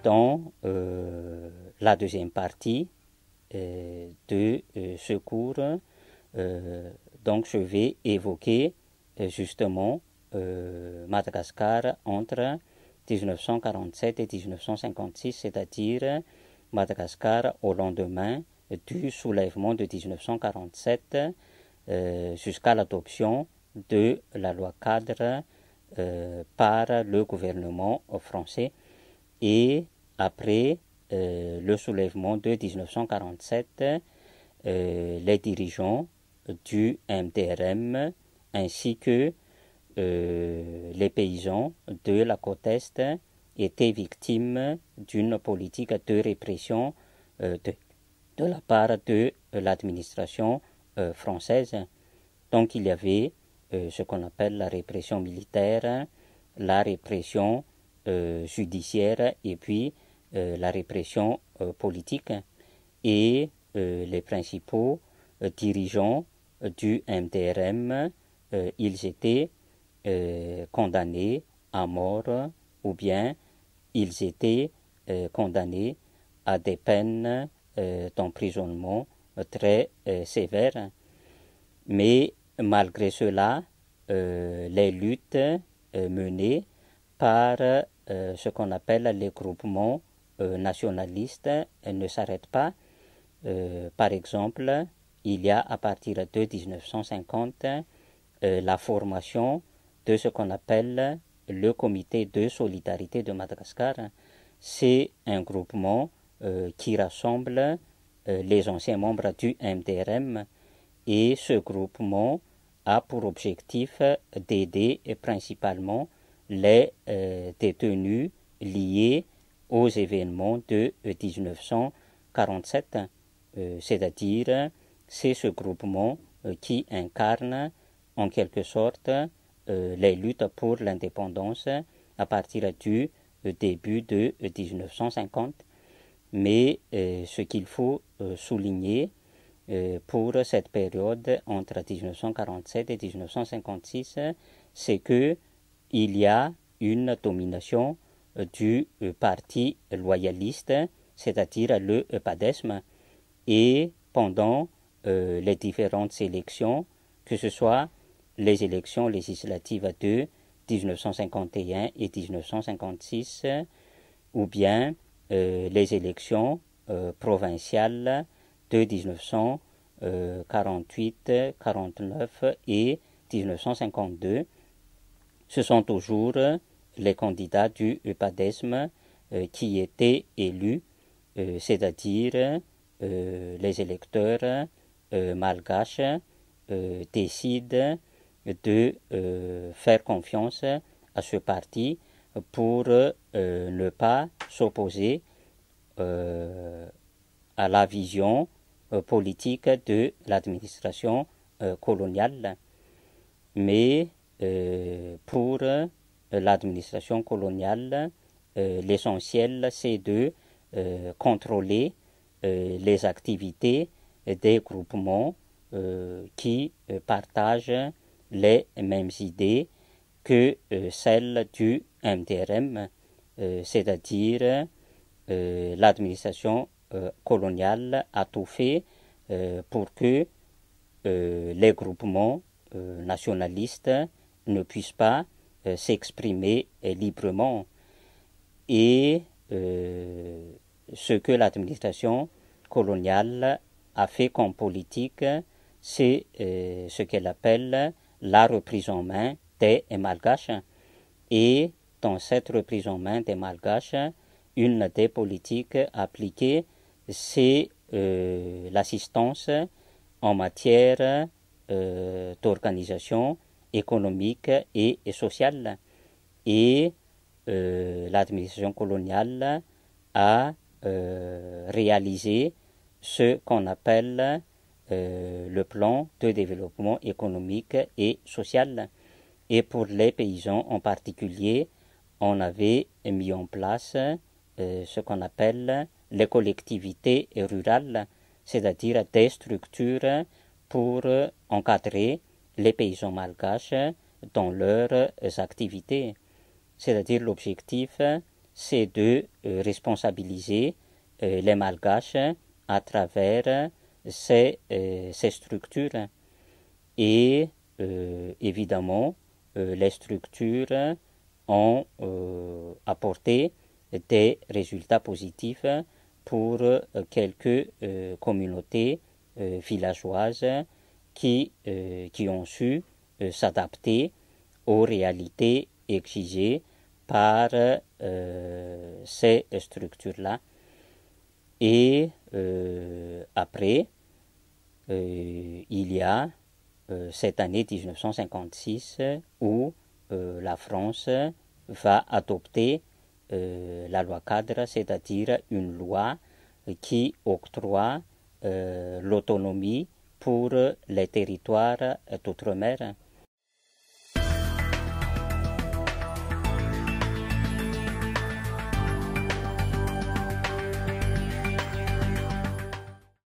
dans la deuxième partie de ce cours, donc je vais évoquer justement Madagascar entre 1947 et 1956, c'est-à-dire Madagascar au lendemain du soulèvement de 1947 jusqu'à l'adoption de la loi cadre par le gouvernement français, et après le soulèvement de 1947, les dirigeants du MDRM ainsi que les paysans de la côte Est étaient victimes d'une politique de répression de la part de l'administration française. Donc il y avait ce qu'on appelle la répression militaire, la répression judiciaire et puis la répression politique. Et les principaux dirigeants du MDRM, ils étaient condamnés à mort ou bien ils étaient condamnés à des peines d'emprisonnement très sévères. Mais malgré cela, les luttes menées par ce qu'on appelle les groupements nationalistes ne s'arrêtent pas. Par exemple, il y a à partir de 1950 la formation de ce qu'on appelle le Comité de solidarité de Madagascar. C'est un groupement qui rassemble les anciens membres du MDRM, et ce groupement a pour objectif d'aider principalement les détenus liés aux événements de 1947, c'est-à-dire c'est ce groupement qui incarne en quelque sorte les luttes pour l'indépendance à partir du début de 1950. Mais ce qu'il faut souligner pour cette période entre 1947 et 1956, c'est que il y a une domination du parti loyaliste, c'est-à-dire le PADESM, et pendant les différentes élections, que ce soit les élections législatives de 1951 et 1956, ou bien les élections provinciales de 1948, 49 et 1952, ce sont toujours les candidats du PADESM qui étaient élus, c'est-à-dire les électeurs malgaches décident de faire confiance à ce parti pour ne pas s'opposer à la vision politique de l'administration coloniale. Mais pour l'administration coloniale, l'essentiel c'est de contrôler les activités des groupements qui partagent les mêmes idées que celles du MDRM, c'est-à-dire l'administration coloniale a tout fait pour que les groupements nationalistes ne puissent pas s'exprimer librement. Et ce que l'administration coloniale a fait comme politique, c'est ce qu'elle appelle la reprise en main des Malgaches. Et dans cette reprise en main des Malgaches, une des politiques appliquées, c'est l'assistance en matière d'organisation économique et sociale. Et l'administration coloniale a réalisé ce qu'on appelle le plan de développement économique et social. Et pour les paysans en particulier, on avait mis en place ce qu'on appelle les collectivités rurales, c'est-à-dire des structures pour encadrer les paysans malgaches dans leurs activités. C'est-à-dire l'objectif, c'est de responsabiliser les Malgaches à travers ces structures. Et évidemment, les structures ont apporté des résultats positifs pour quelques communautés villageoises qui ont su s'adapter aux réalités exigées par ces structures-là. Et après, il y a cette année 1956 où la France va adopter la loi cadre, c'est-à-dire une loi qui octroie l'autonomie pour les territoires d'outre-mer.